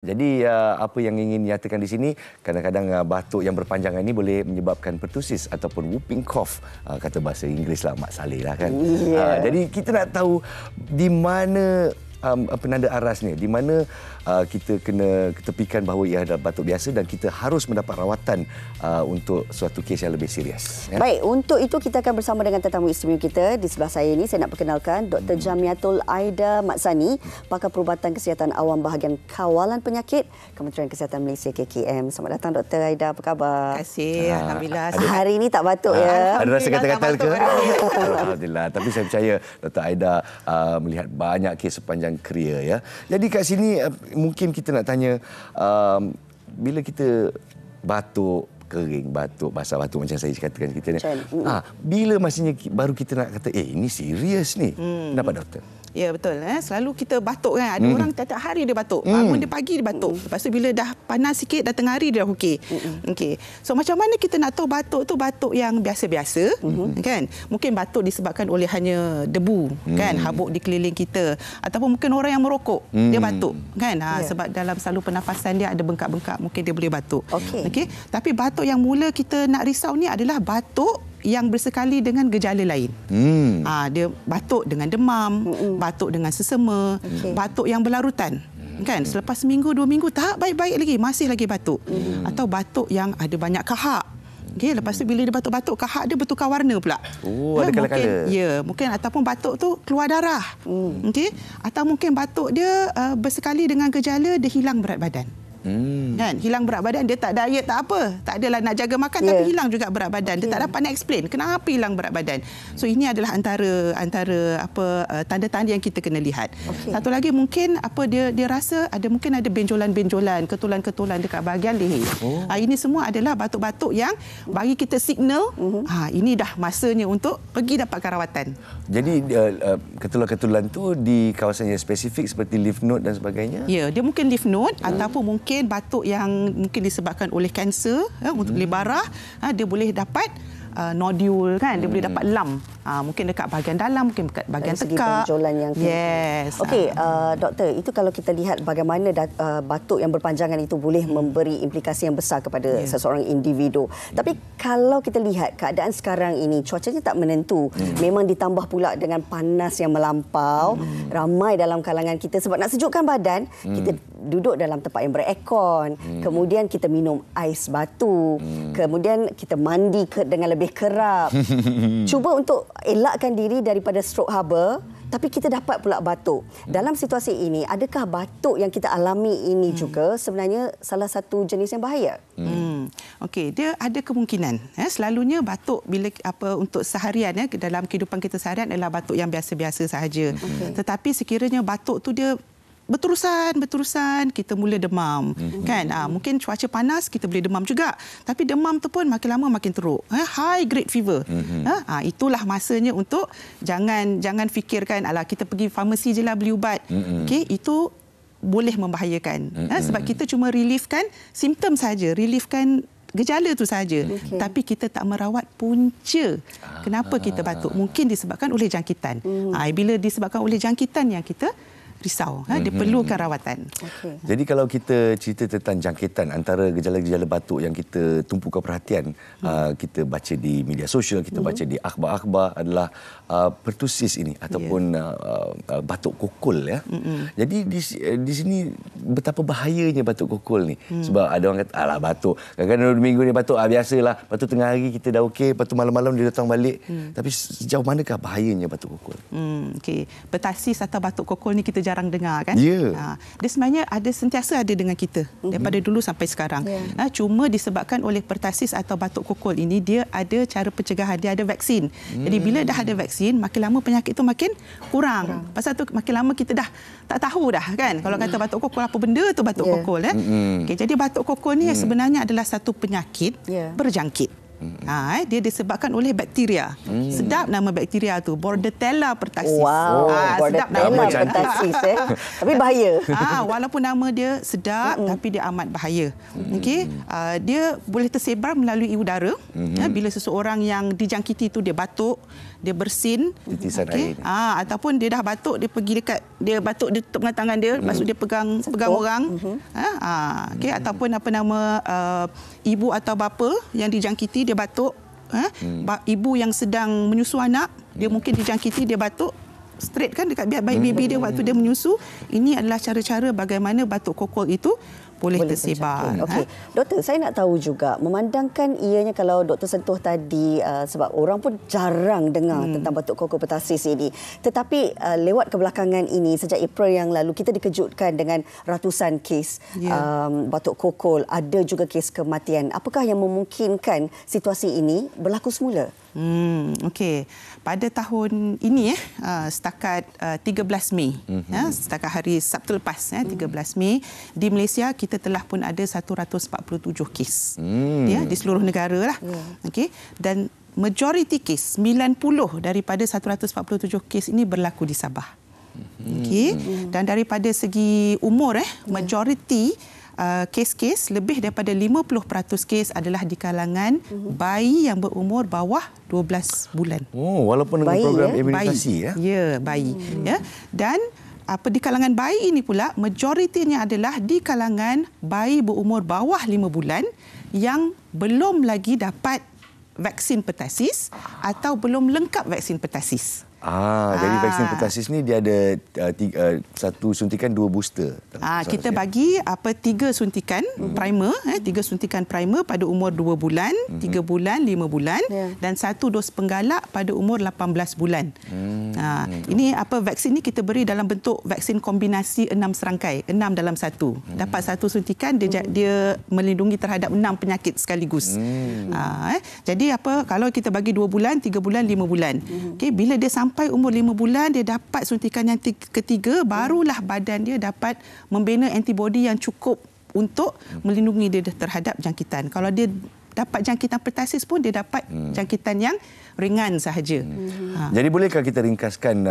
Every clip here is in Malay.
Jadi apa yang ingin nyatakan di sini, kadang-kadang batuk yang berpanjangan ini boleh menyebabkan pertusis ataupun whooping cough, kata bahasa Inggeris lah Mak Saleh lah kan. Jadi kita nak tahu di mana penanda aras ni, di mana kita kena ketepikan bahawa ia adalah batuk biasa dan kita harus mendapat rawatan untuk suatu kes yang lebih serius. Ya? Baik, untuk itu kita akan bersama dengan tetamu istimewa kita di sebelah saya ini. Saya nak perkenalkan Dr. Jamiatul Aida Matsani, pakar perubatan kesihatan awam bahagian kawalan penyakit Kementerian Kesihatan Malaysia KKM. Selamat datang Dr. Aida, apa khabar? Terima kasih. Alhamdulillah. Hari ini tak batuk ya? Ada rasa gatal-gatal ke? Alhamdulillah. Tapi saya percaya Dr. Aida melihat banyak kes sepanjang kerjaya ya. Jadi kat sini mungkin kita nak tanya, bila kita batuk kering, batuk, basah batuk macam saya katakan kita ni, bila masanya baru kita nak kata ini serius ni? Kenapa doktor? Ya, betul. Selalu kita batuk kan. Ada orang tiap-tiap hari dia batuk. Bangun dia pagi dia batuk. Lepas tu bila dah panas sikit, dah tengah hari dia dah okey. Okey. So macam mana kita nak tahu batuk tu batuk yang biasa-biasa, kan? Mungkin batuk disebabkan oleh hanya debu, kan? Habuk di keliling kita. Ataupun mungkin orang yang merokok, dia batuk, kan? Sebab dalam saluran pernafasan dia ada bengkak-bengkak, mungkin dia boleh batuk. Okey. Tapi batuk yang mula kita nak risau ni adalah batuk yang bersekali dengan gejala lain. Dia batuk dengan demam, batuk dengan sesema, batuk yang berlarutan. Kan, selepas seminggu, 2 minggu tak baik-baik lagi, masih lagi batuk. Atau batuk yang ada banyak kahak. Okay, lepas tu bila dia batuk-batuk, kahak dia bertukar warna pula. Ada kala-kala. Ya, mungkin ataupun batuk tu keluar darah. Okey, atau mungkin batuk dia bersekali dengan gejala dia hilang berat badan. Kan, hilang berat badan, dia tak diet tak apa, tak adalah nak jaga makan, tapi hilang juga berat badan. Dia tak dapat nak explain kenapa hilang berat badan. So ini adalah antara tanda-tanda yang kita kena lihat. Satu lagi mungkin dia rasa mungkin ada benjolan-benjolan, ketulan-ketulan dekat bahagian leher. Ini semua adalah batuk-batuk yang bagi kita signal ini dah masanya untuk pergi dapatkan rawatan. Jadi ketulan-ketulan tu di kawasan yang spesifik seperti lymph node dan sebagainya? Ya, dia mungkin lymph node ataupun mungkin batuk yang mungkin disebabkan oleh kanser, untuk oleh barah, dia boleh dapat nodul, kan, dia boleh dapat lump, mungkin dekat bahagian dalam, mungkin dekat bahagian tekak. Benjolan yang Okey, doktor, itu kalau kita lihat bagaimana batuk yang berpanjangan itu boleh memberi implikasi yang besar kepada seseorang individu. Tapi kalau kita lihat keadaan sekarang ini, cuacanya tak menentu, memang ditambah pula dengan panas yang melampau, ramai dalam kalangan kita sebab nak sejukkan badan, kita duduk dalam tempat yang beraircon, kemudian kita minum ais batu, kemudian kita mandi dengan lebih kerap. Cuba untuk elakkan diri daripada stroke haba, tapi kita dapat pula batuk. Dalam situasi ini, adakah batuk yang kita alami ini juga sebenarnya salah satu jenis yang bahaya? Okey, dia ada kemungkinan. Selalunya batuk bila untuk seharian dalam kehidupan kita seharian adalah batuk yang biasa-biasa sahaja. Tetapi sekiranya batuk tu dia berterusan kita mula demam, kan, mungkin cuaca panas kita boleh demam juga, tapi demam tu pun makin lama makin teruk, high grade fever. Itulah masanya untuk jangan fikirkan alah kita pergi farmasi je lah beli ubat. Okey, itu boleh membahayakan, sebab kita cuma reliefkan simptom saja, reliefkan gejala tu saja, tapi kita tak merawat punca kenapa kita batuk. Mungkin disebabkan oleh jangkitan. Bila disebabkan oleh jangkitan yang kita risau, dia perlukan rawatan. Jadi kalau kita cerita tentang jangkitan, antara gejala-gejala batuk yang kita tumpukan perhatian, kita baca di media sosial, kita baca di akhbar-akhbar adalah pertusis ini ataupun batuk kokol ya. Jadi di sini betapa bahayanya batuk kokol ni. Sebab ada orang kata alah batuk, kadang-kadang 2 minggu ni batuk biasalah, lepas tu tengah hari kita dah okey, lepas tu malam-malam dia datang balik. Tapi sejauh manakah bahayanya batuk kokol? Okey, pertusis atau batuk kokol ni kita jarang dengar, kan? Dia sebenarnya sentiasa ada dengan kita daripada dulu sampai sekarang. Cuma disebabkan oleh pertusis atau batuk kokol ini, dia ada cara pencegahan, dia ada vaksin. Jadi bila dah ada vaksin, makin lama penyakit itu makin kurang. Pasal tu makin lama kita dah tak tahu dah, kan, kalau kata batuk kokol apa benda tu batuk kokol. Jadi batuk kokol ni sebenarnya adalah satu penyakit berjangkit. Dia disebabkan oleh bakteria. Sedap nama bakteria tu, Bordetella pertussis. Wow, sedap nama pertussis. Tapi bahaya. Walaupun nama dia sedap, tapi dia amat bahaya. Okey, dia boleh tersebar melalui udara. Bila seseorang yang dijangkiti itu dia batuk, dia bersin, titisan air. Ataupun dia dah batuk, dia pergi dekat, dia batuk dia tutup dengan tangan dia, lepas tu dia pegang orang. Okey, ataupun ibu atau bapa yang dijangkiti dia batuk, ibu yang sedang menyusu anak, dia mungkin dijangkiti dia batuk straight kan dekat baby dia waktu dia menyusu. Ini adalah cara-cara bagaimana batuk kokol itu boleh tersebar. Okey, doktor, saya nak tahu juga, memandangkan ianya kalau doktor sentuh tadi, sebab orang pun jarang dengar tentang batuk kokol pertussis ini. Tetapi lewat kebelakangan ini, sejak April yang lalu, kita dikejutkan dengan ratusan kes batuk kokol. Ada juga kes kematian. Apakah yang memungkinkan situasi ini berlaku semula? Okey. Pada tahun ini setakat 13 Mei, setakat hari Sabtu lepas 13 Mei, di Malaysia kita telah pun ada 147 kes di seluruh negara lah. Okey, dan majoriti kes, 90 daripada 147 kes ini berlaku di Sabah. Okey, dan daripada segi umur majoriti kes-kes, lebih daripada 50% kes adalah di kalangan bayi yang berumur bawah 12 bulan. Walaupun dengan program imunisasi. Bayi. Dan di kalangan bayi ini pula, majoritinya adalah di kalangan bayi berumur bawah 5 bulan yang belum lagi dapat vaksin pertussis atau belum lengkap vaksin pertussis. Jadi vaksin pertussis ni dia ada satu suntikan, 2 booster. Kita bagi 3 suntikan primer, 3 suntikan primer pada umur 2 bulan, 3 bulan, 5 bulan dan 1 dos penggalak pada umur 18 bulan. Ini vaksin ni kita beri dalam bentuk vaksin kombinasi 6 serangkai, 6 dalam 1. Dapat 1 suntikan, dia melindungi terhadap 6 penyakit sekaligus. Jadi kalau kita bagi 2 bulan, 3 bulan, 5 bulan. Okey, bila dia sampai umur 5 bulan, dia dapat suntikan yang ketiga, barulah badan dia dapat membina antibodi yang cukup untuk melindungi dia terhadap jangkitan. Kalau dia dapat jangkitan pertussis pun, dia dapat jangkitan yang ringan sahaja. Jadi bolehkah kita ringkaskan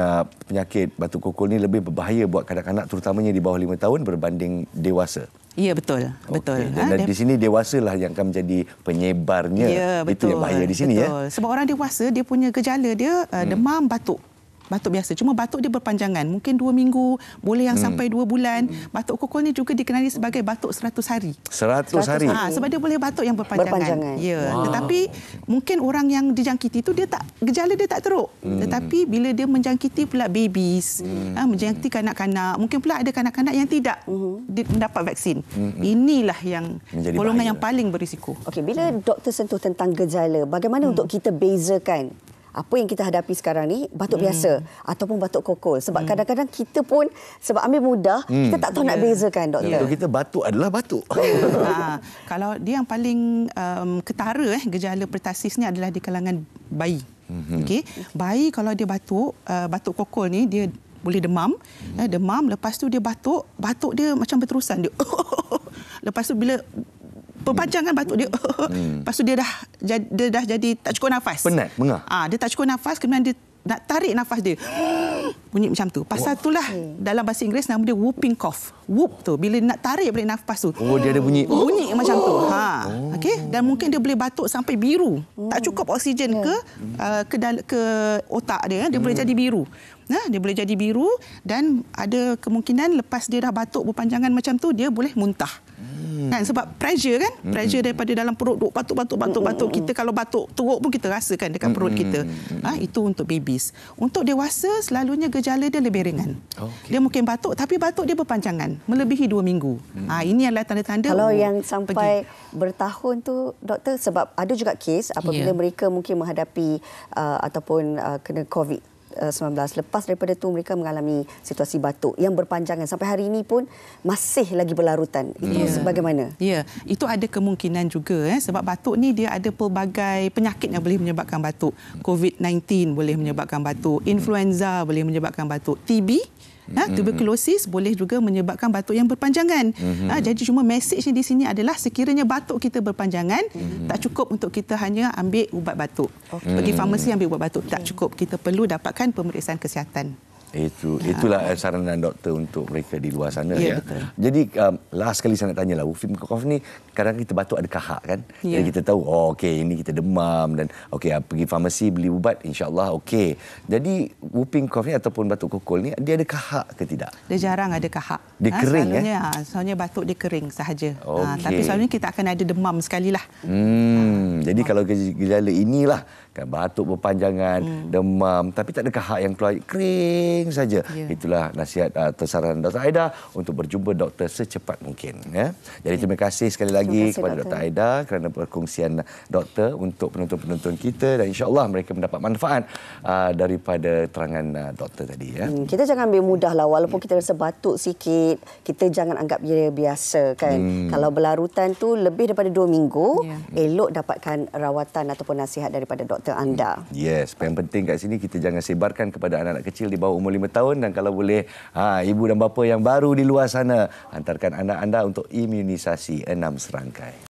penyakit batuk kokol ni lebih berbahaya buat kanak-kanak, terutamanya di bawah 5 tahun berbanding dewasa? Ya, betul. Betul. Dan di sini dewasalah yang akan menjadi penyebarnya. Ya, betul. Itu yang bahaya di sini. Betul. Sebab orang dewasa, dia punya gejala dia demam, batuk biasa. Cuma batuk dia berpanjangan. Mungkin 2 minggu, boleh yang sampai 2 bulan. Batuk kokol ni juga dikenali sebagai batuk 100 hari. 100 hari? Sebab dia boleh batuk yang berpanjangan. Ya. Tetapi mungkin orang yang dijangkiti itu gejala dia tak teruk. Tetapi bila dia menjangkiti pula babies, menjangkiti kanak-kanak, mungkin pula ada kanak-kanak yang tidak mendapat vaksin. Inilah yang golongan yang paling berisiko. Okey, bila doktor sentuh tentang gejala, bagaimana untuk kita bezakan apa yang kita hadapi sekarang ni, batuk biasa ataupun batuk kokol? Sebab kadang-kadang kita pun, sebab ambil mudah, kita tak tahu nak bezakan, doktor. Untuk kita batuk adalah batuk. Kalau dia yang paling ketara gejala pertussis ni adalah di kalangan bayi. Okey, bayi kalau dia batuk kokol ni, dia boleh demam, lepas tu dia batuk dia macam berterusan dia. Lepas tu bila perpanjangan batuk dia, lepas tu dia dah jadi tak cukup nafas. Penat, mengah. Dia tak cukup nafas, kemudian dia nak tarik nafas dia. Bunyi macam tu. Pasal itulah dalam bahasa Inggeris nama dia whooping cough. Whoop tu, bila nak tarik balik nafas tu. Dia ada bunyi. Bunyi macam tu. Okey, dan mungkin dia boleh batuk sampai biru. Tak cukup oksigen ke otak dia, dia boleh jadi biru. Dia boleh jadi biru dan ada kemungkinan lepas dia dah batuk berpanjangan macam tu, dia boleh muntah. Sebab pressure pressure daripada dalam perut, batuk. Kita kalau batuk teruk pun kita rasakan dekat perut kita. Itu untuk babies. Untuk dewasa selalunya gejala dia lebih ringan. Dia mungkin batuk, tapi batuk dia berpanjangan melebihi 2 minggu. Ini adalah tanda-tanda. Kalau yang sampai bertahun tu, doktor, sebab ada juga kes apabila mereka mungkin menghadapi ataupun kena COVID-19. Lepas daripada itu mereka mengalami situasi batuk yang berpanjangan sampai hari ini pun masih lagi berlarutan. Itu bagaimana? Ya, itu ada kemungkinan juga sebab batuk ni dia ada pelbagai penyakit yang boleh menyebabkan batuk. COVID-19 boleh menyebabkan batuk, influenza boleh menyebabkan batuk, TB Tuberkulosis boleh juga menyebabkan batuk yang berpanjangan. Jadi cuma mesejnya di sini adalah sekiranya batuk kita berpanjangan, tak cukup untuk kita hanya ambil ubat batuk. Pergi farmasi ambil ubat batuk, tak cukup. Kita perlu dapatkan pemeriksaan kesihatan. Itulah saranan doktor untuk mereka di luar sana. Betul. Jadi last kali saya nak tanyalah, whooping cough ni kadang kita batuk ada kahak kan. Jadi kita tahu ini kita demam dan pergi farmasi beli ubat, insya-Allah okey. Jadi whooping cough ni ataupun batuk kokol ni dia ada kahak ke tidak? Dia jarang ada kahak. Dia kering selalunya batuk dia kering sahaja. Tapi selalunya kita akan ada demam sekali lah. Jadi kalau gejala inilah kan, batuk berpanjangan, demam tapi tak ada kahak yang keluar, kering saja. Itulah nasihat atau saranan Dr. Aida untuk berjumpa doktor secepat mungkin. Jadi terima kasih sekali lagi kepada Dr. Aida kerana perkongsian doktor untuk penonton-penonton kita dan insya-Allah mereka mendapat manfaat daripada terangan doktor tadi. Kita jangan ambil mudah lah, walaupun kita rasa batuk sikit, kita jangan anggap dia biasa kan. Kalau berlarutan tu lebih daripada 2 minggu, elok dapatkan rawatan ataupun nasihat daripada doktor anda. Yes, yang penting kat sini kita jangan sebarkan kepada anak-anak kecil di bawah umur 5 tahun dan kalau boleh ibu dan bapa yang baru di luar sana, hantarkan anak anda untuk imunisasi 6 serangkai.